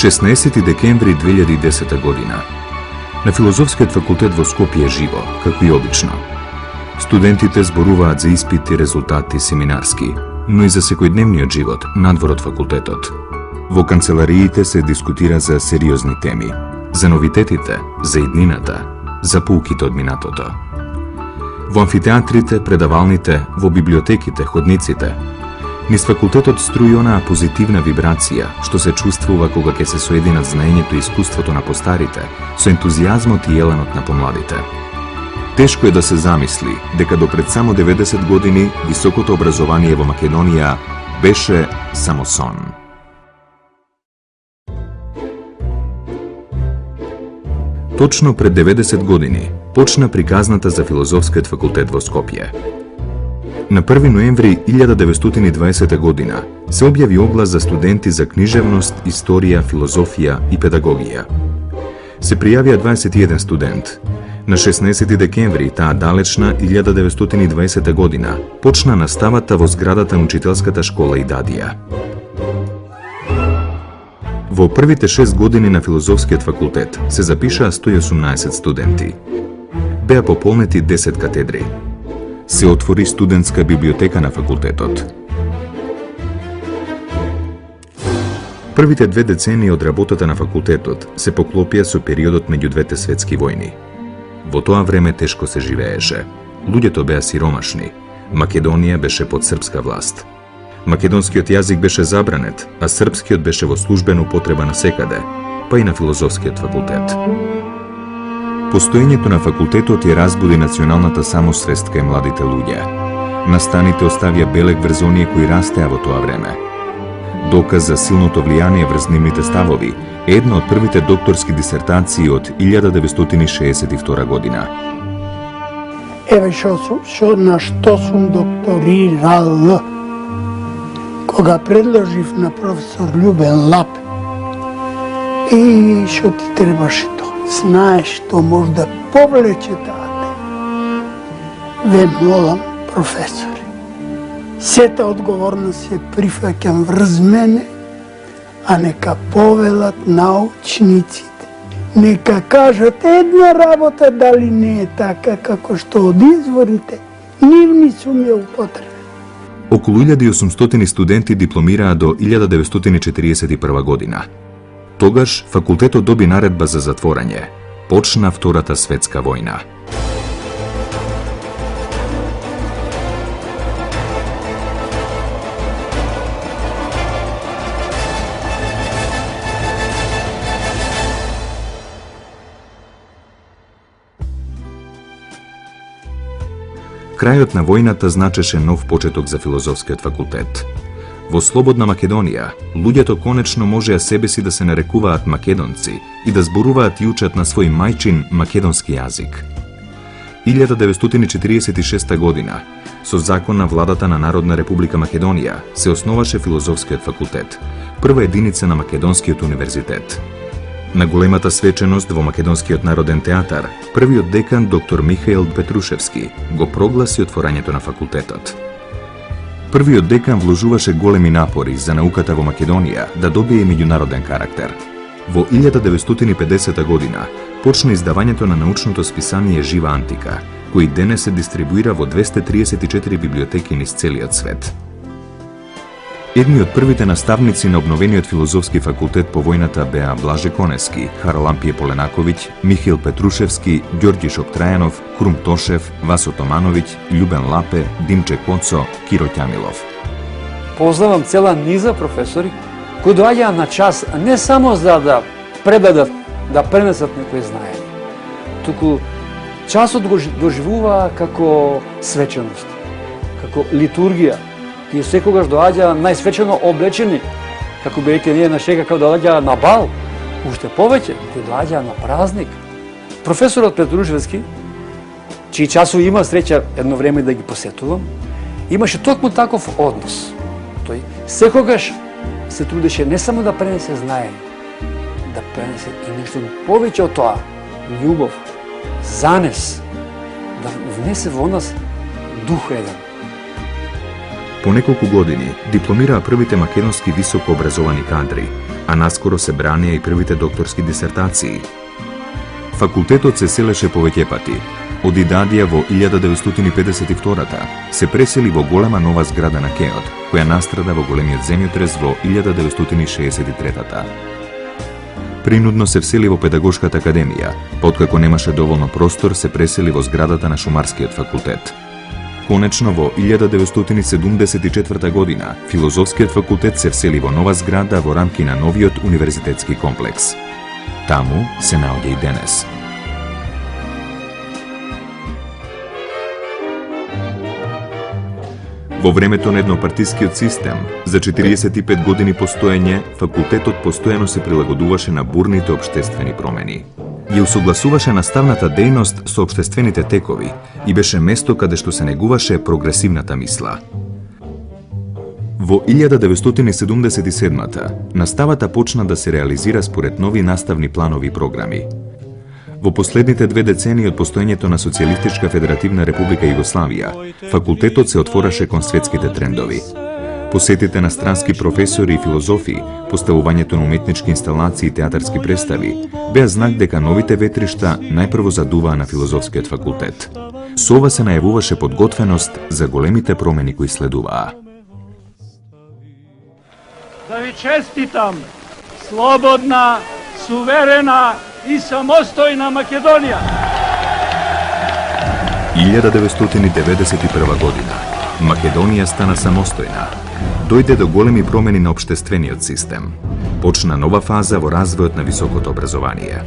16. декември 2010 година. На Филозофскиот факултет во Скопје е живо, како и обично. Студентите зборуваат за испити, резултати семинарски, но и за секојдневниот живот надвор од факултетот. Во канцелариите се дискутира за сериозни теми, за новитетите, за иднината, за поуките од минатото. Во амфитеатрите, предавалните, во библиотеките, ходниците, низ факултетот струи онаа позитивна вибрација што се чувствува кога ќе се соединат знаењето и искуството на постарите со ентузијазмот и еленот на помладите. Тешко е да се замисли дека до пред само 90 години високото образование во Македонија беше само сон. Точно пред 90 години почна приказната за Филозофскиот факултет во Скопје. На 1 ноември 1920 година се објави оглас за студенти за книжевност, историја, филозофија и педагогија. Се пријавија 21 студент. На 16 декември таа далечна 1920 година почна наставата во зградата на Учителската школа Идадија. Во првите 6 години на Филозофскиот факултет се запишаа 118 студенти. Беа пополнети 10 катедри. Се отвори студентска библиотека на факултетот. Првите 2 децении од работата на факултетот се поклопија со периодот меѓу двете светски војни. Во тоа време тешко се живееше. Луѓето беа сиромашни. Македонија беше под српска власт. Македонскиот јазик беше забранет, а српскиот беше во службена употреба насекаде, па и на Филозофскиот факултет. Постоењето на факултетот ја разбуди националната самосвест кај младите луѓе. Настаните оставија белег врз оние кои растеа во тоа време. Доказ за силното влијание врз нивните ставови е една од првите докторски дисертации од 1962 година. Еве на што сум докторирал. Кога предложив на професор Љубен Лапе, и што ти требаше тоа? Знаеш што може да повлече таа тема. Ве молам, професоре, сета одговорност се прифаќам врз мене, а нека повелат научниците. Нека кажат една работа дали не е така како што од изворите нивни сум ја употребени. Околу 1800 студенти дипломираа до 1941 година. Тогаш факултетот доби наредба за затворање. Почна Втората светска војна. Крајот на војната значеше нов почеток за Филозофскиот факултет. Во слободна Македонија, луѓето конечно можеа себе си да се нарекуваат македонци и да зборуваат и учат на свој мајчин македонски јазик. 1946 година, со закон на владата на Народна република Македонија, се основаше Филозофскиот факултет, прва единица на Македонскиот универзитет. На големата свеченост во Македонскиот народен театар, првиот декан доктор Михаил Петрушевски го прогласи отворањето на факултетот. Првиот декан вложуваше големи напори за науката во Македонија да добие меѓународен карактер. Во 1950 година почна издавањето на научното списание Жива антика, кој денес се дистрибуира во 234 библиотеки низ целиот свет. Едни од првите наставници на обновениот Филозофски факултет по војната беа Блаже Конески, Харалампије Поленаковиќ, Михаил Петрушевски, Ѓорѓи Шоптрајанов, Крум Тошев, Васо Томановиќ, Љубен Лапе, Димче Коцо, Киро Ќамилов. Познавам цела низа професори кои доаѓаа на час не само за да предадат, да пренесат некој знаење, туку часот го доживуваа како свеченост, како литургија. Тие секогаш доаѓаа најсвечено облечени, како бидејќи ние на шега како доаѓаа на бал, уште повеќе, кои доаѓаа на празник. Професорот Петрушевски, чии часови има среќа едно време да ги посетувам, имаше токму таков однос. Тој секогаш се трудеше не само да пренесе знаење, да пренесе и нешто повеќе од тоа, љубов, занес, да внесе во нас дух еден. По неколку години дипломираа првите македонски високо образовани кадри, а наскоро се бранија и првите докторски дисертации. Факултетот се селеше повеќе пати. Од Идадија во 1952-та се пресели во голема нова зграда на КЕОД, која настрада во големиот земјотрес во 1963-та. Принудно се всели во Педагошката академија, па откако немаше доволно простор се пресели во зградата на Шумарскиот факултет. Конечно во 1974 година Филозофскиот факултет се всели во нова зграда во рамки на новиот универзитетски комплекс. Таму се наоѓа и денес. Во времето на еднопартискиот систем, за 45 години постоење, факултетот постојано се прилагодуваше на бурните општествени промени. Ја усогласуваше наставната дејност со општествените текови и беше место каде што се негуваше прогресивната мисла. Во 1977-та, наставата почна да се реализира според нови наставни планови и програми. Во последните 2 децении од постоењето на Социјалистичка Федеративна Република Југославија, факултетот се отвораше кон светските трендови. Посетите на странски професори и филозофи, поставувањето на уметнички инсталации и театарски представи, беа знак дека новите ветришта најпрво задуваа на Филозофскиот факултет. Со ова се најавуваше подготвеност за големите промени кои следуваа. Да ви честитам, слободна, суверена и самостојна Македонија. 1991 година. Македонија стана самостојна. Дојде до големи промени на општествениот систем. Почна нова фаза во развојот на високото образование.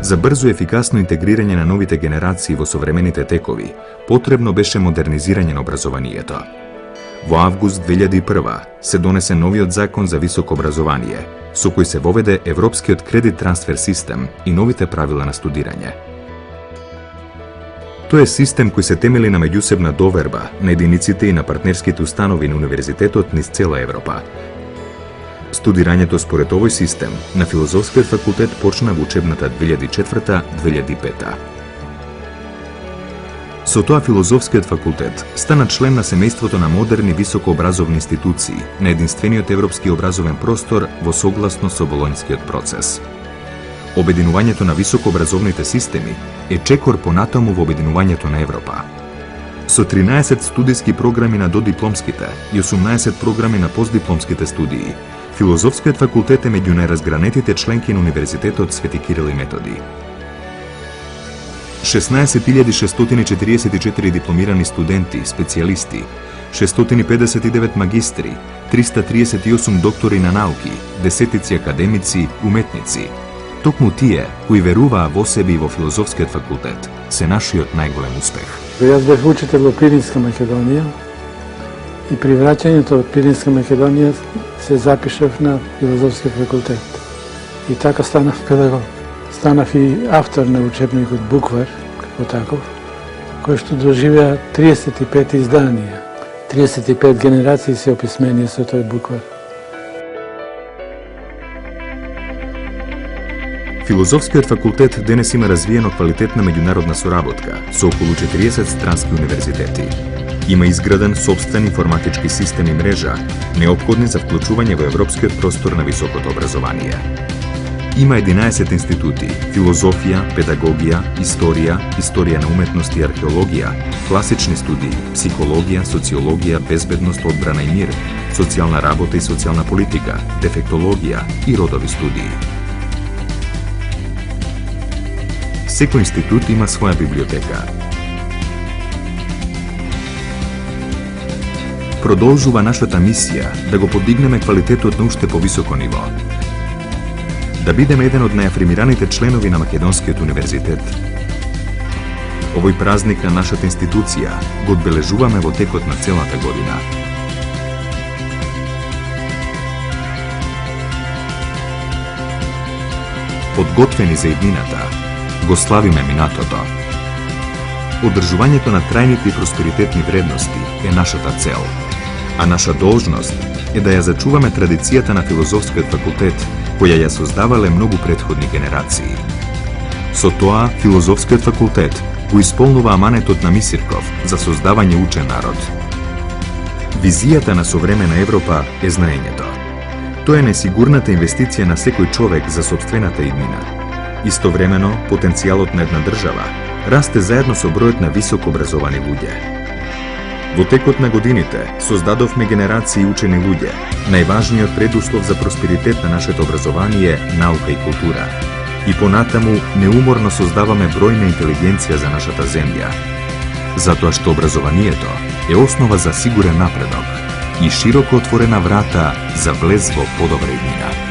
За брзо и ефикасно интегрирање на новите генерации во современите текови, потребно беше модернизирање на образованието. Во август 2001 се донесе новиот закон за високо образование, со кој се воведе Европскиот кредит трансфер систем и новите правила на студирање. Тој е систем кој се темели на меѓусебна доверба на единиците и на партнерските установи на универзитетот низ цела Европа. Студирањето според овој систем на Филозофскиот факултет почна во учебната 2004-2005. Со тоа Филозофскиот факултет стана член на семејството на модерни високообразовни институции на единствениот европски образовен простор во согласно со Болонјскиот процес. Обединувањето на високообразовните системи е чекор понатаму во обединувањето на Европа. Со 13 студиски програми на додипломските и 18 програми на постдипломските студии, Филозофскиот факултет е меѓу најразгранетите членки на Универзитетот Свети Кирил и Методи. 16.644 дипломирани студенти, специјалисти, 659 магистри, 338 доктори на науки, десетици академици, уметници. Токму тие, кои веруваа во себе и во Филозофскиот факултет, се нашиот најголем успех. Јас бев учител во Пиринска Македонија и при враќањето од Пиринска Македонија се запишав на Филозофскиот факултет. И така станав педагог. Станав и автор на учебникот Буквар, како таков, кој што доживеа 35 изданија. 35 генерации се описмени со тој буквар. Филозофскиот факултет денес има развиено квалитетна меѓународна соработка со околу 40 странски универзитети. Има изграден собствен информатички систем и мрежа, неопходни за вклучување во европскиот простор на високото образование. Има 11 институти – филозофија, педагогија, историја, историја на уметност и археологија, класични студии, психологија, социологија, безбедност, одбрана и мир, социјална работа и социјална политика, дефектологија и родови студии. Секој институт има своја библиотека. Продолжува нашата мисија да го подигнеме квалитетот на уште повисоко ниво. Да бидеме еден од најафирмираните членови на Македонскиот универзитет. Овој празник на нашата институција го одбележуваме во текот на целата година. Подготвени за иднината, го славиме минатото. Одржувањето на трајните и просперитетни вредности е нашата цел, а наша должност е да ја зачуваме традицијата на Филозофскиот факултет, која ја создавале многу претходни генерации. Со тоа, Филозофскиот факултет го исполнува аманетот на Мисирков за создавање учен народ. Визијата на современа Европа е знаењето. тоа е несигурната инвестиција на секој човек за собствената иднина. Истовремено, потенцијалот на една држава расте заедно со бројот на високо образовани луѓе. Во текот на годините создадовме генерации учени луѓе. Најважниот предуслов за просперитет на нашето образование е наука и култура. И понатаму неуморно создаваме бројна интелигенција за нашата земја. Затоа што образованието е основа за сигурен напредок и широко отворена врата за влез во подобра иднина.